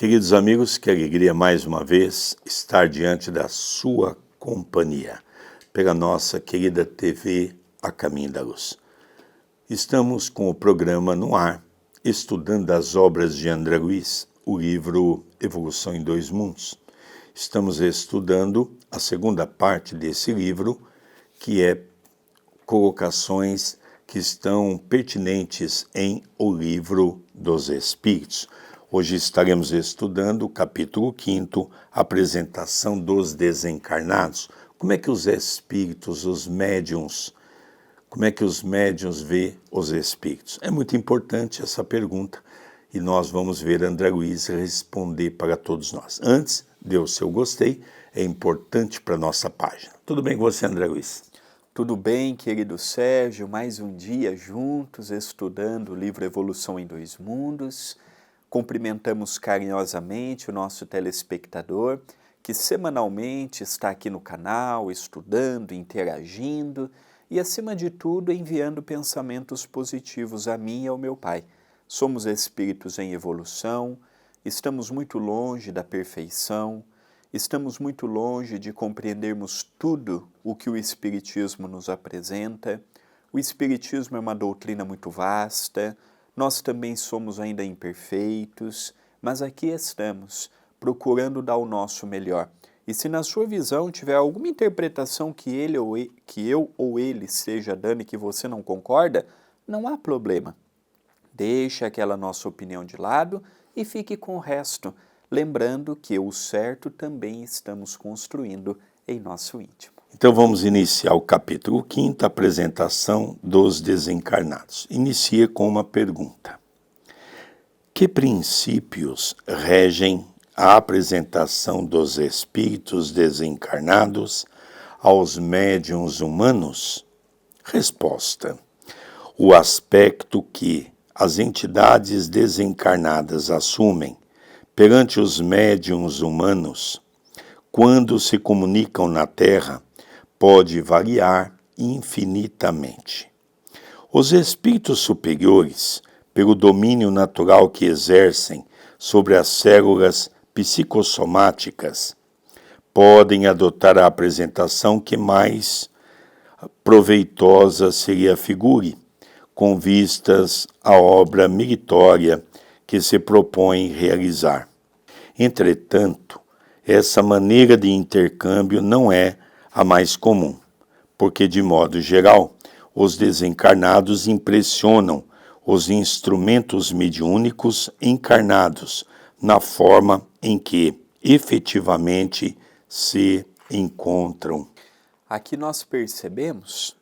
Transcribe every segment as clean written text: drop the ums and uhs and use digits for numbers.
Queridos amigos, que alegria mais uma vez estar diante da sua companhia, pela nossa querida TV A Caminho da Luz. Estamos com o programa no ar, estudando as obras de André Luiz, o livro Evolução em Dois Mundos. Estamos estudando a segunda parte desse livro, que é colocações que estão pertinentes em O Livro dos Espíritos. Hoje estaremos estudando o capítulo 5º, Apresentação dos Desencarnados. Como é que os espíritos, os médiuns, como é que os médiuns vê os espíritos? É muito importante essa pergunta e nós vamos ver André Luiz responder para todos nós. Antes, dê o seu gostei, é importante para a nossa página. Tudo bem com você, André Luiz? Tudo bem, querido Sérgio? Mais um dia juntos estudando o livro Evolução em Dois Mundos. Cumprimentamos carinhosamente o nosso telespectador, que semanalmente está aqui no canal, estudando, interagindo e, acima de tudo, enviando pensamentos positivos a mim e ao meu pai. Somos espíritos em evolução, estamos muito longe da perfeição, estamos muito longe de compreendermos tudo o que o Espiritismo nos apresenta. O Espiritismo é uma doutrina muito vasta, nós também somos ainda imperfeitos, mas aqui estamos, procurando dar o nosso melhor. E se na sua visão tiver alguma interpretação que eu ou ele esteja dando e que você não concorda, não há problema. Deixe aquela nossa opinião de lado e fique com o resto, lembrando que o certo também estamos construindo em nosso íntimo. Então vamos iniciar o capítulo 5º, Apresentação dos Desencarnados. Inicia com uma pergunta. Que princípios regem a apresentação dos espíritos desencarnados aos médiuns humanos? Resposta. O aspecto que as entidades desencarnadas assumem perante os médiuns humanos, quando se comunicam na Terra, pode variar infinitamente. Os espíritos superiores, pelo domínio natural que exercem sobre as células psicossomáticas, podem adotar a apresentação que mais proveitosa seria a figure, com vistas à obra meritória que se propõe realizar. Entretanto, essa maneira de intercâmbio não é a mais comum, porque, de modo geral, os desencarnados impressionam os instrumentos mediúnicos encarnados na forma em que efetivamente se encontram. Aqui nós percebemos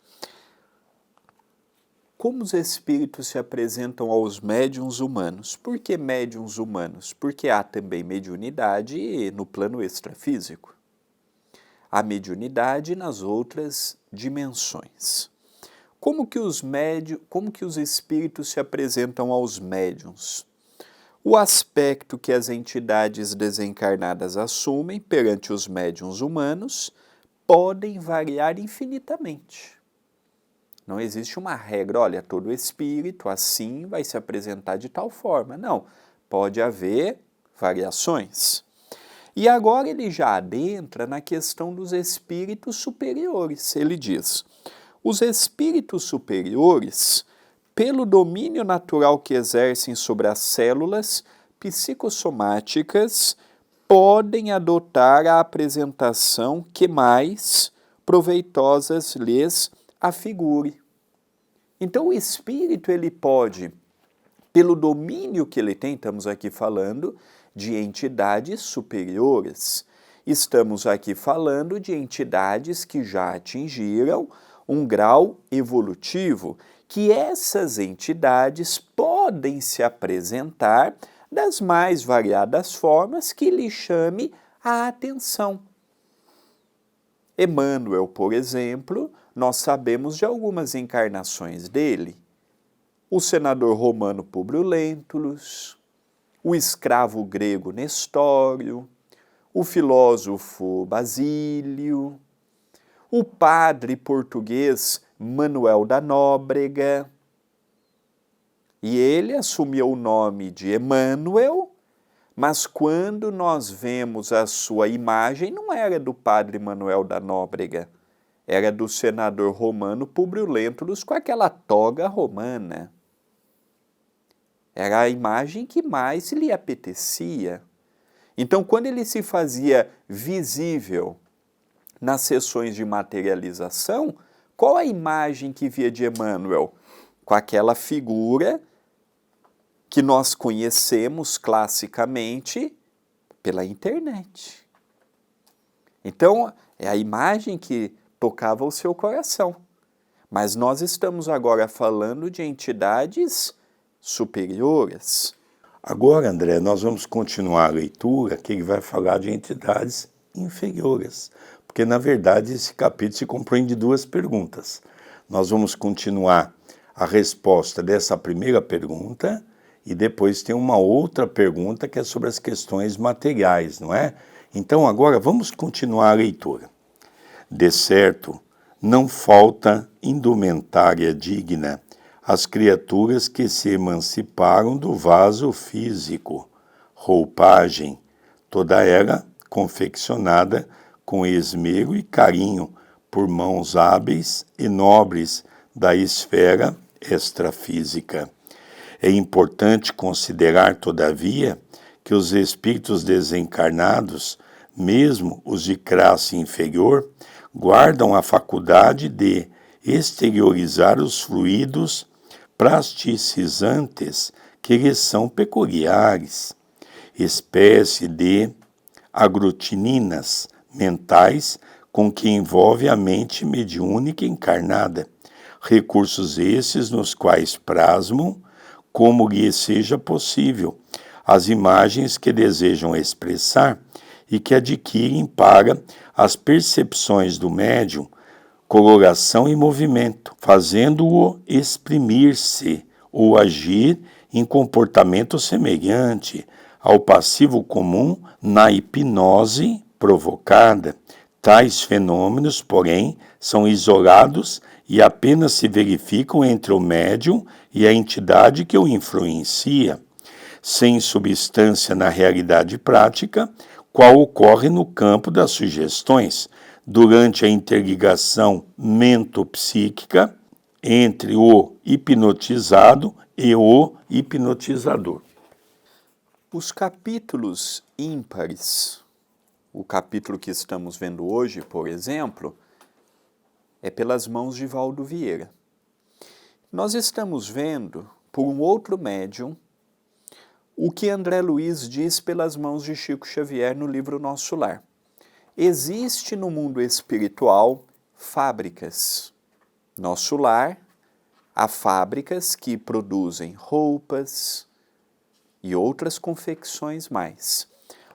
como os espíritos se apresentam aos médiuns humanos. Por que médiuns humanos? Porque há também mediunidade no plano extrafísico. Há mediunidade nas outras dimensões. Como que os espíritos se apresentam aos médiuns? O aspecto que as entidades desencarnadas assumem perante os médiuns humanos podem variar infinitamente. Não existe uma regra, olha, todo espírito assim vai se apresentar de tal forma. Não, pode haver variações. E agora ele já adentra na questão dos espíritos superiores. Ele diz, os espíritos superiores, pelo domínio natural que exercem sobre as células psicossomáticas, podem adotar a apresentação que mais proveitosas lhes afigure. Então o espírito ele pode, pelo domínio que ele tem, estamos aqui falando de entidades superiores, estamos aqui falando de entidades que já atingiram um grau evolutivo, que essas entidades podem se apresentar das mais variadas formas que lhe chame a atenção. Emmanuel, por exemplo, nós sabemos de algumas encarnações dele. O senador romano Públio Lentulus, o escravo grego Nestório, o filósofo Basílio, o padre português Manuel da Nóbrega. E ele assumiu o nome de Emmanuel mas quando nós vemos a sua imagem, não era do padre Manuel da Nóbrega, era do senador romano Públio Lentulus com aquela toga romana. Era a imagem que mais lhe apetecia. Então, quando ele se fazia visível nas sessões de materialização, qual a imagem que via de Emmanuel? Com aquela figura que nós conhecemos classicamente pela internet. Então, é a imagem que tocava o seu coração. Mas nós estamos agora falando de entidades superiores. Agora, André, nós vamos continuar a leitura, que ele vai falar de entidades inferiores, porque, na verdade, esse capítulo se compõe de duas perguntas. Nós vamos continuar a resposta dessa primeira pergunta e depois tem uma outra pergunta que é sobre as questões materiais, não é? Então, agora, vamos continuar a leitura. De certo, não falta indumentária digna às criaturas que se emanciparam do vaso físico, roupagem, toda ela confeccionada com esmero e carinho por mãos hábeis e nobres da esfera extrafísica. É importante considerar, todavia, que os espíritos desencarnados, mesmo os de classe inferior, guardam a faculdade de exteriorizar os fluidos plasticizantes que lhes são peculiares, espécie de aglutininas mentais com que envolve a mente mediúnica encarnada, recursos esses nos quais plasmam, como lhe seja possível, as imagens que desejam expressar e que adquirem para as percepções do médium coloração e movimento, fazendo-o exprimir-se ou agir em comportamento semelhante ao passivo comum na hipnose provocada. Tais fenômenos, porém, são isolados e apenas se verificam entre o médium e a entidade que o influencia, sem substância na realidade prática, qual ocorre no campo das sugestões, durante a interligação mentopsíquica entre o hipnotizado e o hipnotizador. Os capítulos ímpares, o capítulo que estamos vendo hoje, por exemplo, é pelas mãos de Valdo Vieira. Nós estamos vendo, por um outro médium, o que André Luiz diz pelas mãos de Chico Xavier no livro Nosso Lar. Existe no mundo espiritual fábricas. Nosso Lar, há fábricas que produzem roupas e outras confecções mais.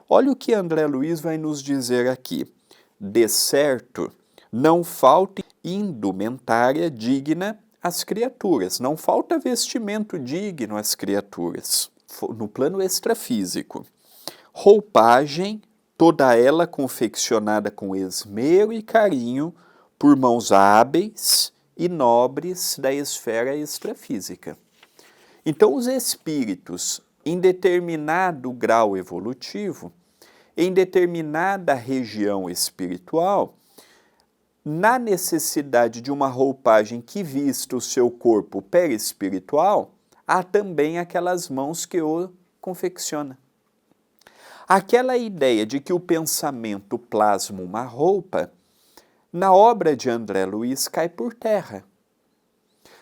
Olha o que André Luiz vai nos dizer aqui. De certo, não falta indumentária digna às criaturas, não falta vestimento digno às criaturas, no plano extrafísico. Roupagem, toda ela confeccionada com esmero e carinho por mãos hábeis e nobres da esfera extrafísica. Então, os espíritos, em determinado grau evolutivo, em determinada região espiritual, na necessidade de uma roupagem que vista o seu corpo perispiritual, há também aquelas mãos que o confeccionam. Aquela ideia de que o pensamento plasma uma roupa, na obra de André Luiz cai por terra.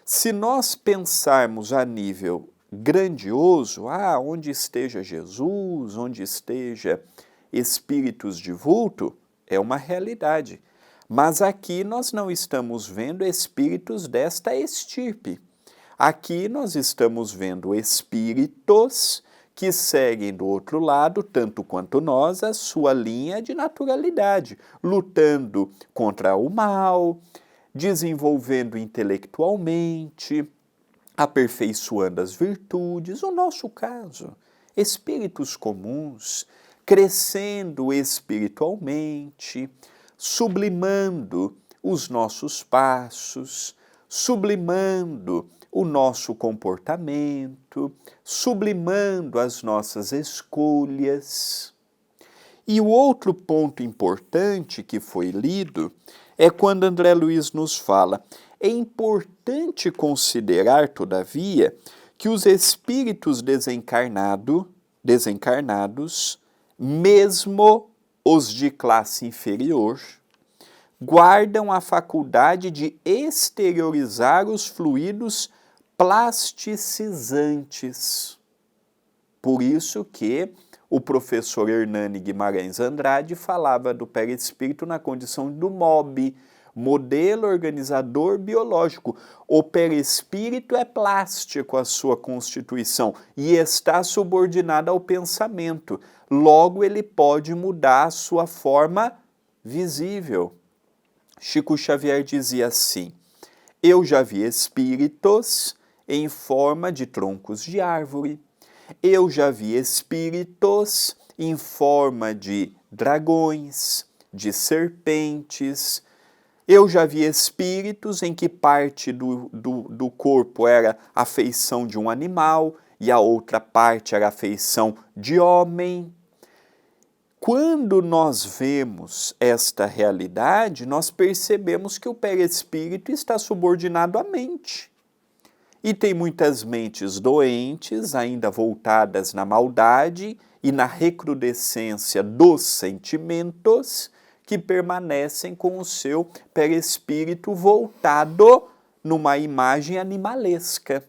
Se nós pensarmos a nível grandioso, onde esteja Jesus, onde esteja espíritos de vulto, é uma realidade. Mas aqui nós não estamos vendo espíritos desta estirpe. Aqui nós estamos vendo espíritos que seguem do outro lado, tanto quanto nós, a sua linha de naturalidade, lutando contra o mal, desenvolvendo intelectualmente, aperfeiçoando as virtudes, o nosso caso, espíritos comuns, crescendo espiritualmente, sublimando os nossos passos, sublimando o nosso comportamento, sublimando as nossas escolhas. E o outro ponto importante que foi lido é quando André Luiz nos fala: é importante considerar, todavia, que os espíritos desencarnados, mesmo os de classe inferior, guardam a faculdade de exteriorizar os fluidos plasticizantes. Por isso que o professor Hernani Guimarães Andrade falava do perispírito na condição do MOB, modelo organizador biológico. O perispírito é plástico, a sua constituição, e está subordinado ao pensamento. Logo, ele pode mudar a sua forma visível. Chico Xavier dizia assim: eu já vi espíritos em forma de troncos de árvore. Eu já vi espíritos em forma de dragões, de serpentes. Eu já vi espíritos em que parte do corpo era a feição de um animal e a outra parte era a feição de homem. Quando nós vemos esta realidade, nós percebemos que o perispírito está subordinado à mente. E tem muitas mentes doentes, ainda voltadas na maldade e na recrudescência dos sentimentos, que permanecem com o seu perispírito voltado numa imagem animalesca.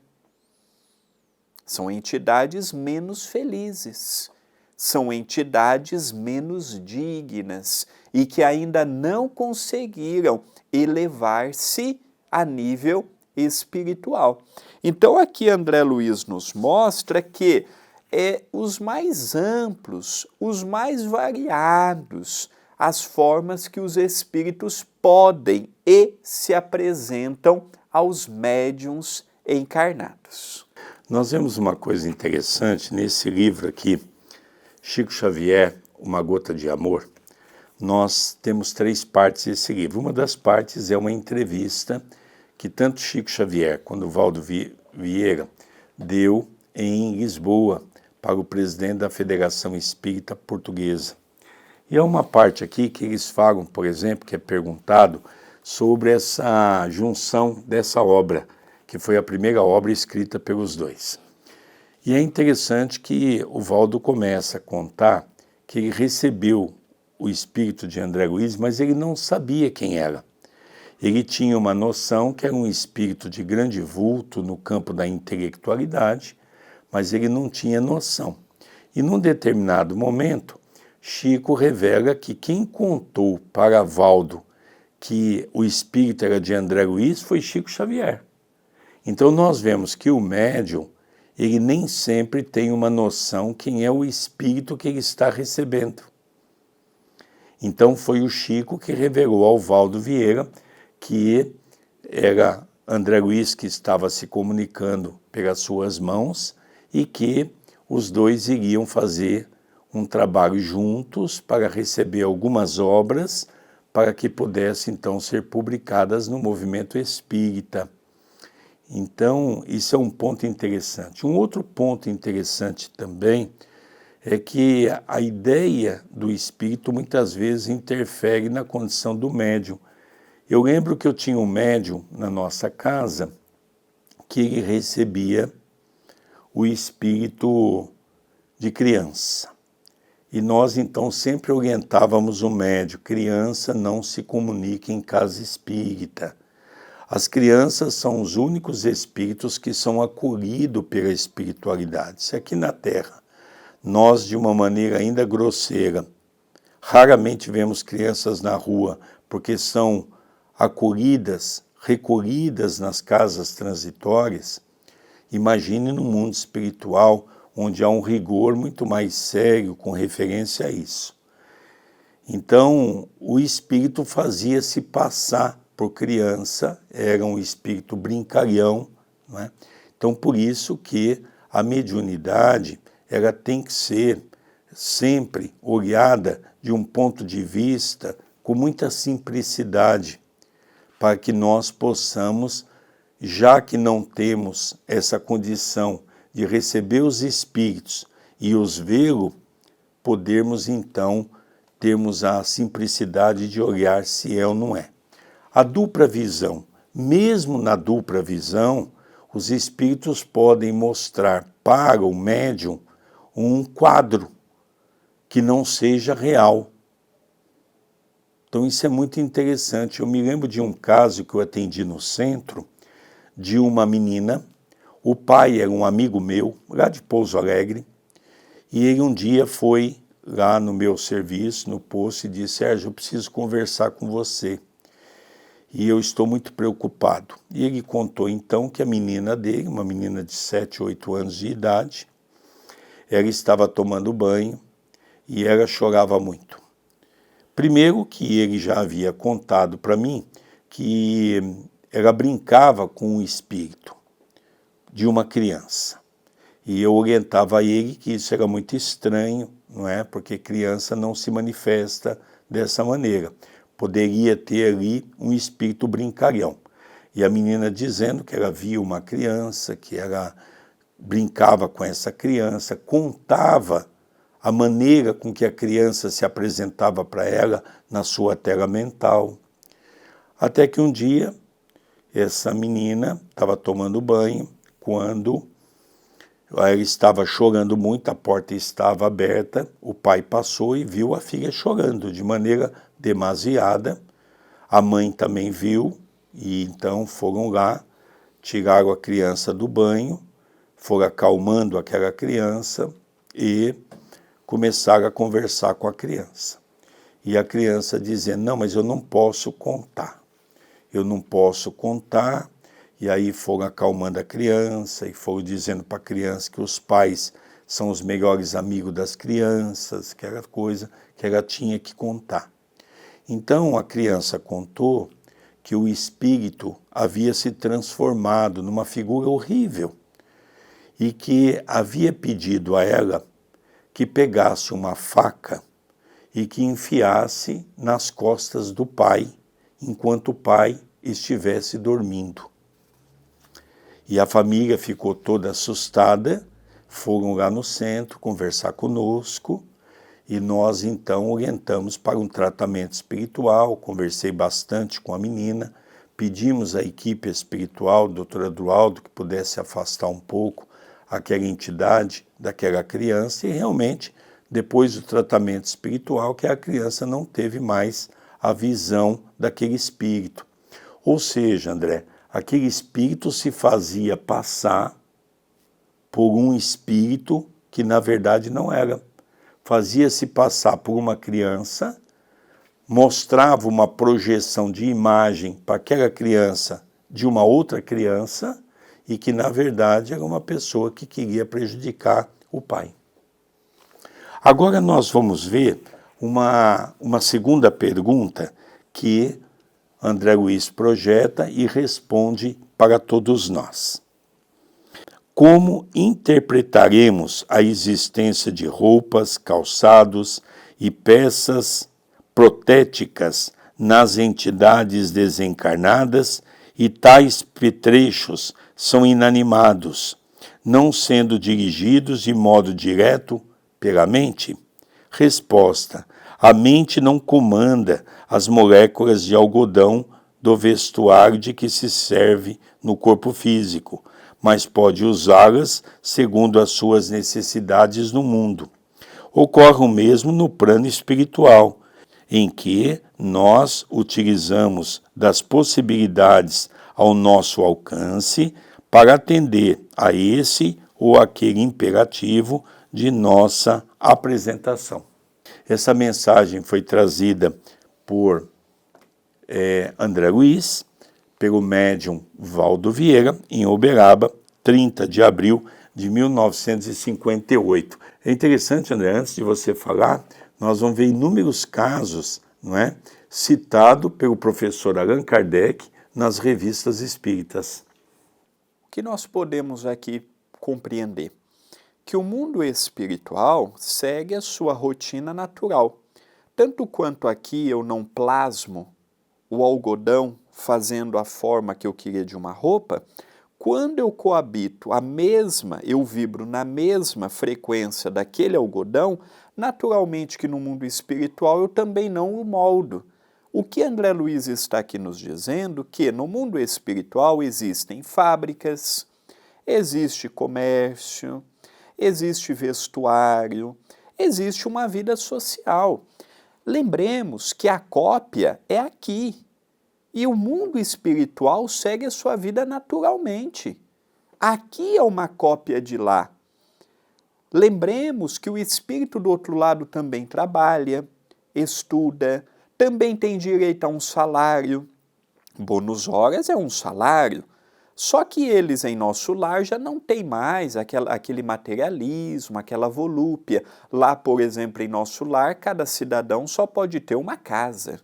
São entidades menos felizes, são entidades menos dignas e que ainda não conseguiram elevar-se a nível espiritual. Então aqui André Luiz nos mostra que os mais amplos, os mais variados, as formas que os espíritos podem e se apresentam aos médiuns encarnados. Nós vemos uma coisa interessante nesse livro aqui, Chico Xavier, Uma Gota de Amor. Nós temos 3 partes desse livro. Uma das partes é uma entrevista que tanto Chico Xavier quanto Valdo Vieira deu em Lisboa para o presidente da Federação Espírita Portuguesa. E há uma parte aqui que eles falam, por exemplo, que é perguntado sobre essa junção dessa obra, que foi a primeira obra escrita pelos dois. E é interessante que o Valdo começa a contar que ele recebeu o espírito de André Luiz, mas ele não sabia quem era. Ele tinha uma noção que era um espírito de grande vulto no campo da intelectualidade, mas ele não tinha noção. E num determinado momento, Chico revela que quem contou para Valdo que o espírito era de André Luiz foi Chico Xavier. Então nós vemos que o médium, ele nem sempre tem uma noção quem é o espírito que ele está recebendo. Então foi o Chico que revelou ao Valdo Vieira que era André Luiz que estava se comunicando pelas suas mãos e que os dois iriam fazer um trabalho juntos para receber algumas obras para que pudessem então ser publicadas no movimento espírita. Então, isso é um ponto interessante. Um outro ponto interessante também é que a ideia do espírito muitas vezes interfere na condição do médium. Eu lembro que eu tinha um médium na nossa casa que ele recebia o espírito de criança. E nós então sempre orientávamos o médium: criança não se comunica em casa espírita. As crianças são os únicos espíritos que são acolhidos pela espiritualidade. Se aqui na Terra nós, de uma maneira ainda grosseira, raramente vemos crianças na rua porque são acolhidas, recolhidas nas casas transitórias, imagine no mundo espiritual, onde há um rigor muito mais sério com referência a isso. Então, o espírito fazia-se passar por criança, era um espírito brincalhão, não é? Então, por isso que a mediunidade, ela tem que ser sempre olhada de um ponto de vista com muita simplicidade, para que nós possamos já que não temos essa condição de receber os espíritos e os vê-lo, podermos então termos a simplicidade de olhar se é ou não é. A dupla visão, mesmo na dupla visão, os espíritos podem mostrar para o médium um quadro que não seja real. Então isso é muito interessante. Eu me lembro de um caso que eu atendi no centro, de uma menina, o pai era um amigo meu, lá de Pouso Alegre, e ele um dia foi lá no meu serviço, no posto, e disse: Sérgio, eu preciso conversar com você, e eu estou muito preocupado. E ele contou então que a menina dele, uma menina de 7, 8 anos de idade, ela estava tomando banho e ela chorava muito. Primeiro que ele já havia contado para mim que ela brincava com o espírito de uma criança. E eu orientava a ele que isso era muito estranho, não é? Porque criança não se manifesta dessa maneira. Poderia ter ali um espírito brincalhão. E a menina dizendo que ela via uma criança, que ela brincava com essa criança, contava a maneira com que a criança se apresentava para ela na sua tela mental. Até que um dia, essa menina estava tomando banho, quando ela estava chorando muito, a porta estava aberta, o pai passou e viu a filha chorando de maneira demasiada. A mãe também viu, e então foram lá, tiraram a criança do banho, foram acalmando aquela criança e começaram a conversar com a criança. E a criança dizendo: não, mas eu não posso contar. Eu não posso contar. E aí foram acalmando a criança e foram dizendo para a criança que os pais são os melhores amigos das crianças, que era coisa que ela tinha que contar. Então a criança contou que o espírito havia se transformado numa figura horrível e que havia pedido a ela que pegasse uma faca e que enfiasse nas costas do pai, enquanto o pai estivesse dormindo. E a família ficou toda assustada, foram lá no centro conversar conosco, e nós então orientamos para um tratamento espiritual. Conversei bastante com a menina, pedimos à equipe espiritual, doutor Eduardo, que pudesse afastar um pouco aquela entidade daquela criança, e realmente, depois do tratamento espiritual, que a criança não teve mais a visão daquele espírito. Ou seja, André, aquele espírito se fazia passar por um espírito que na verdade não era. Fazia-se passar por uma criança, mostrava uma projeção de imagem para aquela criança de uma outra criança e que na verdade era uma pessoa que queria prejudicar o pai. Agora nós vamos ver uma segunda pergunta que André Luiz projeta e responde para todos nós. Como interpretaremos a existência de roupas, calçados e peças protéticas nas entidades desencarnadas, e tais petrechos são inanimados, não sendo dirigidos de modo direto pela mente? Resposta: a mente não comanda as moléculas de algodão do vestuário de que se serve no corpo físico, mas pode usá-las segundo as suas necessidades no mundo. Ocorre o mesmo no plano espiritual, em que nós utilizamos das possibilidades ao nosso alcance para atender a esse ou aquele imperativo de nossa apresentação. Essa mensagem foi trazida por André Luiz, pelo médium Valdo Vieira, em Uberaba, 30 de abril de 1958. É interessante, André, antes de você falar, nós vamos ver inúmeros casos, não é, citado pelo professor Allan Kardec nas revistas espíritas. O que nós podemos aqui compreender? Que o mundo espiritual segue a sua rotina natural. Tanto quanto aqui eu não plasmo o algodão fazendo a forma que eu queria de uma roupa, quando eu coabito eu vibro na mesma frequência daquele algodão, naturalmente que no mundo espiritual eu também não o moldo. O que André Luiz está aqui nos dizendo que no mundo espiritual existem fábricas, existe comércio, existe vestuário, existe uma vida social. Lembremos que a cópia é aqui. E o mundo espiritual segue a sua vida naturalmente. Aqui é uma cópia de lá. Lembremos que o espírito do outro lado também trabalha, estuda, também tem direito a um salário. Bônus horas é um salário. Só que eles em nosso lar já não têm mais aquele materialismo, aquela volúpia. Lá, por exemplo, em nosso lar, cada cidadão só pode ter uma casa.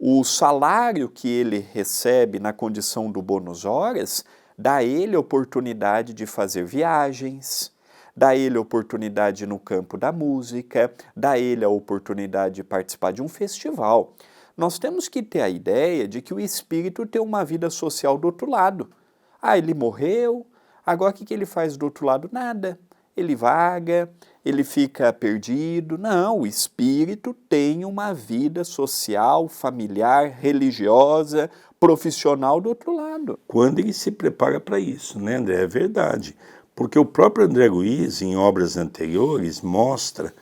O salário que ele recebe na condição do bônus horas dá a ele a oportunidade de fazer viagens, dá a ele a oportunidade no campo da música, dá a ele a oportunidade de participar de um festival. Nós temos que ter a ideia de que o espírito tem uma vida social do outro lado. Ah, ele morreu, agora o que ele faz do outro lado? Nada. Ele vaga, ele fica perdido. Não, o espírito tem uma vida social, familiar, religiosa, profissional do outro lado. Quando ele se prepara para isso, né, André? É verdade. Porque o próprio André Luiz, em obras anteriores, mostra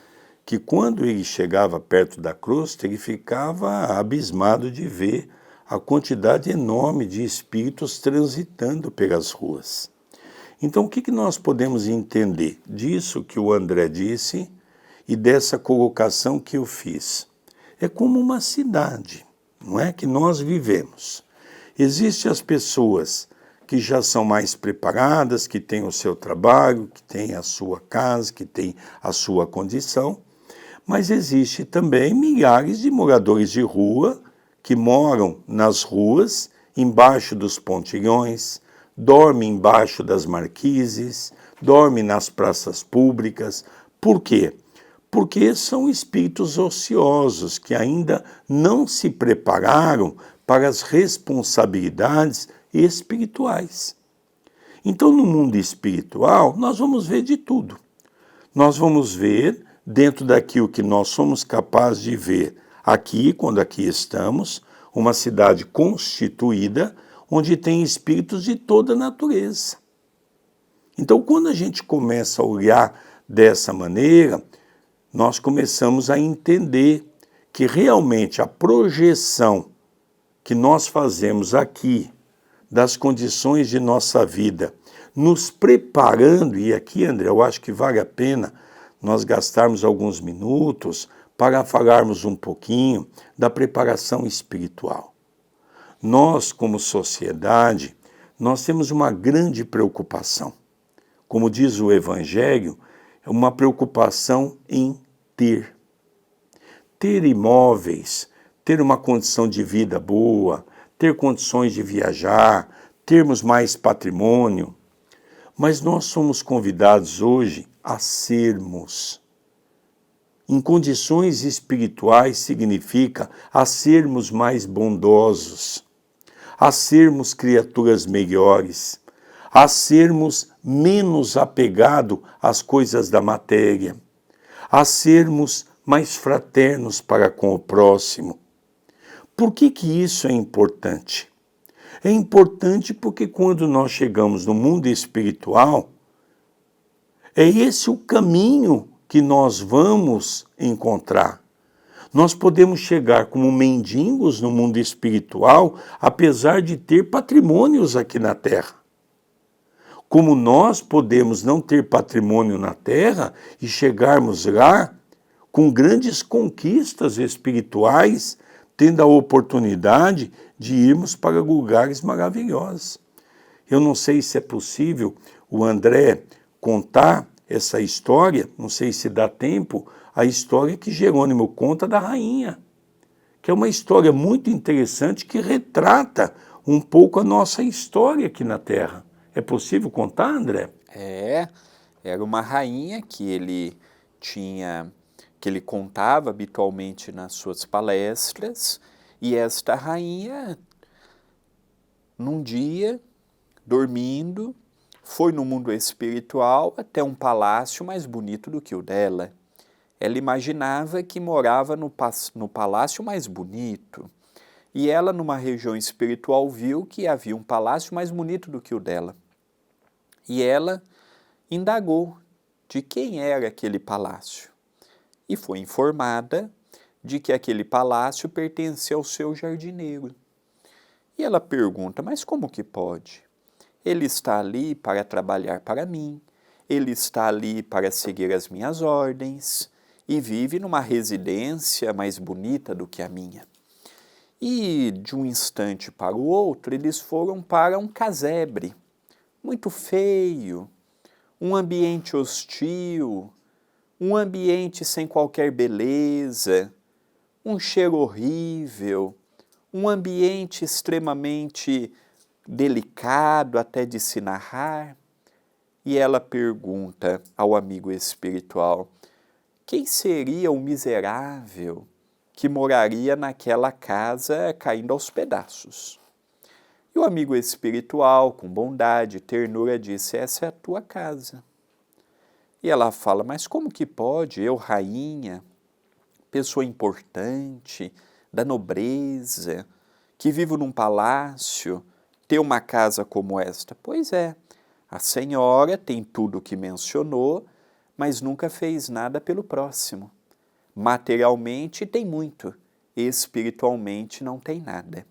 que quando ele chegava perto da crosta, ele ficava abismado de ver a quantidade enorme de espíritos transitando pelas ruas. Então, o que nós podemos entender disso que o André disse e dessa colocação que eu fiz? É como uma cidade, não é, que nós vivemos. Existem as pessoas que já são mais preparadas, que têm o seu trabalho, que têm a sua casa, que têm a sua condição, mas existe também milhares de moradores de rua que moram nas ruas, embaixo dos pontilhões, dorme embaixo das marquises, dorme nas praças públicas. Por quê? Porque são espíritos ociosos que ainda não se prepararam para as responsabilidades espirituais. Então, no mundo espiritual, nós vamos ver de tudo. Nós vamos ver, dentro daquilo que nós somos capazes de ver aqui, quando aqui estamos, uma cidade constituída, onde tem espíritos de toda natureza. Então, quando a gente começa a olhar dessa maneira, nós começamos a entender que realmente a projeção que nós fazemos aqui das condições de nossa vida, nos preparando, e aqui, André, eu acho que vale a pena nós gastarmos alguns minutos para falarmos um pouquinho da preparação espiritual. Nós, como sociedade, nós temos uma grande preocupação. Como diz o Evangelho, é uma preocupação em ter. Ter imóveis, ter uma condição de vida boa, ter condições de viajar, termos mais patrimônio. Mas nós somos convidados hoje a sermos. Em condições espirituais significa a sermos mais bondosos, a sermos criaturas melhores, a sermos menos apegados às coisas da matéria, a sermos mais fraternos para com o próximo. Por que isso é importante? É importante porque quando nós chegamos no mundo espiritual, é esse o caminho que nós vamos encontrar. Nós podemos chegar como mendigos no mundo espiritual, apesar de ter patrimônios aqui na Terra. Como nós podemos não ter patrimônio na Terra e chegarmos lá com grandes conquistas espirituais, tendo a oportunidade de irmos para lugares maravilhosos. Eu não sei se é possível o André contar essa história, não sei se dá tempo, a história que Jerônimo conta da rainha, que é uma história muito interessante que retrata um pouco a nossa história aqui na Terra. É possível contar, André? Era uma rainha que ele contava habitualmente nas suas palestras, e esta rainha num dia, dormindo, foi no mundo espiritual até um palácio mais bonito do que o dela. Ela imaginava que morava no palácio mais bonito. E ela, numa região espiritual, viu que havia um palácio mais bonito do que o dela. E ela indagou de quem era aquele palácio. E foi informada de que aquele palácio pertencia ao seu jardineiro. E ela pergunta, mas como que pode? Ele está ali para trabalhar para mim, ele está ali para seguir as minhas ordens e vive numa residência mais bonita do que a minha. E de um instante para o outro, eles foram para um casebre, muito feio, um ambiente hostil, um ambiente sem qualquer beleza, um cheiro horrível, um ambiente extremamente delicado até de se narrar. E ela pergunta ao amigo espiritual, quem seria o miserável que moraria naquela casa caindo aos pedaços? E o amigo espiritual, com bondade e ternura, disse, essa é a tua casa. E ela fala, mas como que pode, eu, rainha, pessoa importante, da nobreza, que vivo num palácio, ter uma casa como esta? Pois é, a senhora tem tudo o que mencionou, mas nunca fez nada pelo próximo. Materialmente tem muito, espiritualmente não tem nada.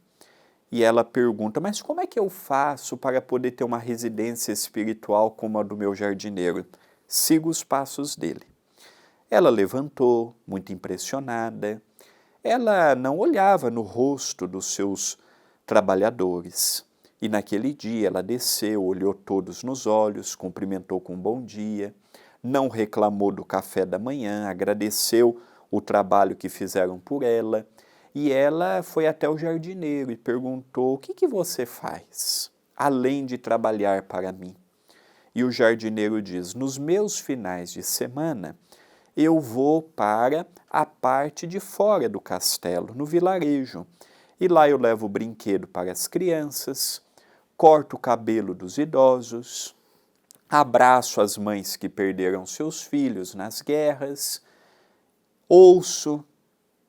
E ela pergunta, mas como é que eu faço para poder ter uma residência espiritual como a do meu jardineiro? Siga os passos dele. Ela levantou, muito impressionada. Ela não olhava no rosto dos seus trabalhadores. E naquele dia ela desceu, olhou todos nos olhos, cumprimentou com um bom dia, não reclamou do café da manhã, agradeceu o trabalho que fizeram por ela. E ela foi até o jardineiro e perguntou, o que você faz, além de trabalhar para mim? E o jardineiro diz, nos meus finais de semana, eu vou para a parte de fora do castelo, no vilarejo. E lá eu levo o brinquedo para as crianças, corto o cabelo dos idosos, abraço as mães que perderam seus filhos nas guerras, ouço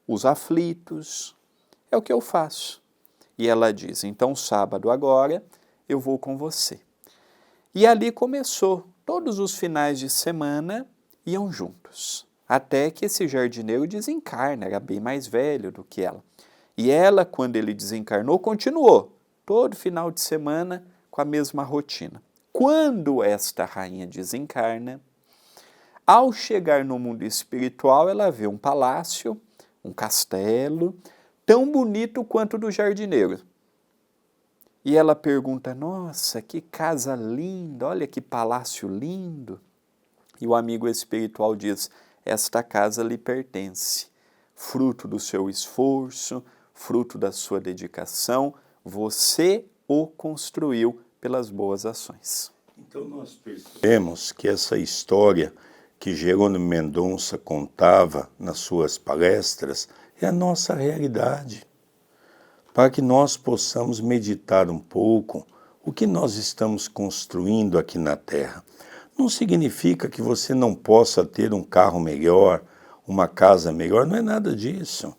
os aflitos, é o que eu faço. E ela diz, então sábado agora eu vou com você. E ali começou, todos os finais de semana iam juntos, até que esse jardineiro desencarna, era bem mais velho do que ela. E ela, quando ele desencarnou, continuou, todo final de semana com a mesma rotina. Quando esta rainha desencarna, ao chegar no mundo espiritual, ela vê um palácio, um castelo, tão bonito quanto o do jardineiro. E ela pergunta, nossa, que casa linda, olha que palácio lindo. E o amigo espiritual diz, esta casa lhe pertence, fruto do seu esforço, fruto da sua dedicação, você o construiu pelas boas ações. Então nós percebemos que essa história que Jerônimo Mendonça contava nas suas palestras é a nossa realidade. Para que nós possamos meditar um pouco o que nós estamos construindo aqui na Terra. Não significa que você não possa ter um carro melhor, uma casa melhor, não é nada disso.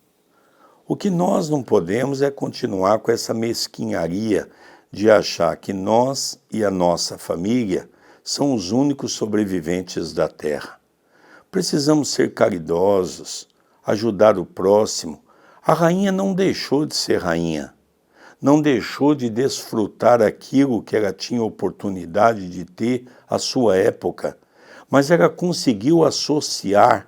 O que nós não podemos é continuar com essa mesquinharia de achar que nós e a nossa família são os únicos sobreviventes da Terra. Precisamos ser caridosos, ajudar o próximo. A rainha não deixou de ser rainha, não deixou de desfrutar aquilo que ela tinha oportunidade de ter à sua época, mas ela conseguiu associar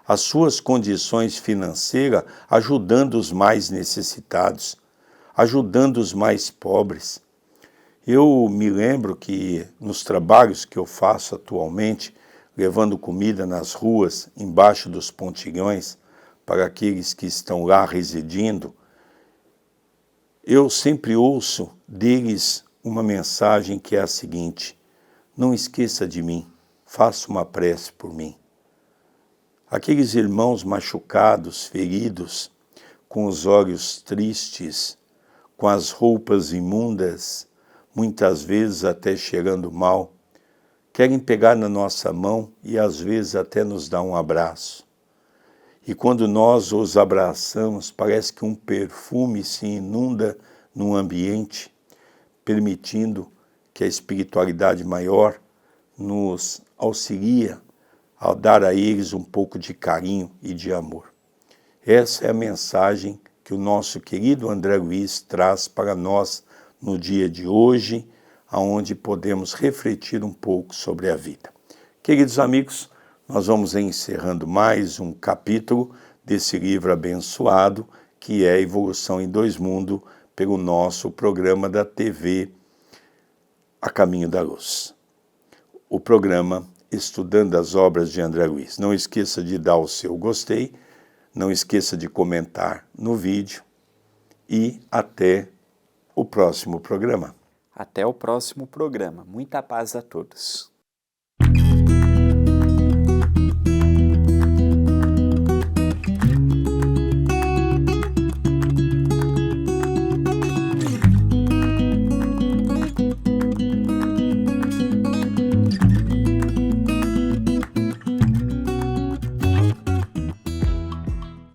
as suas condições financeiras ajudando os mais necessitados, ajudando os mais pobres. Eu me lembro que nos trabalhos que eu faço atualmente, levando comida nas ruas, embaixo dos pontilhões, para aqueles que estão lá residindo, eu sempre ouço deles uma mensagem que é a seguinte, não esqueça de mim, faça uma prece por mim. Aqueles irmãos machucados, feridos, com os olhos tristes, com as roupas imundas, muitas vezes até cheirando mal, querem pegar na nossa mão e às vezes até nos dar um abraço. E quando nós os abraçamos, parece que um perfume se inunda no ambiente, permitindo que a espiritualidade maior nos auxilia a dar a eles um pouco de carinho e de amor. Essa é a mensagem que o nosso querido André Luiz traz para nós no dia de hoje, aonde podemos refletir um pouco sobre a vida. Queridos amigos, nós vamos encerrando mais um capítulo desse livro abençoado, que é Evolução em Dois Mundos, pelo nosso programa da TV A Caminho da Luz. O programa Estudando as Obras de André Luiz. Não esqueça de dar o seu gostei, não esqueça de comentar no vídeo e até o próximo programa. Até o próximo programa. Muita paz a todos.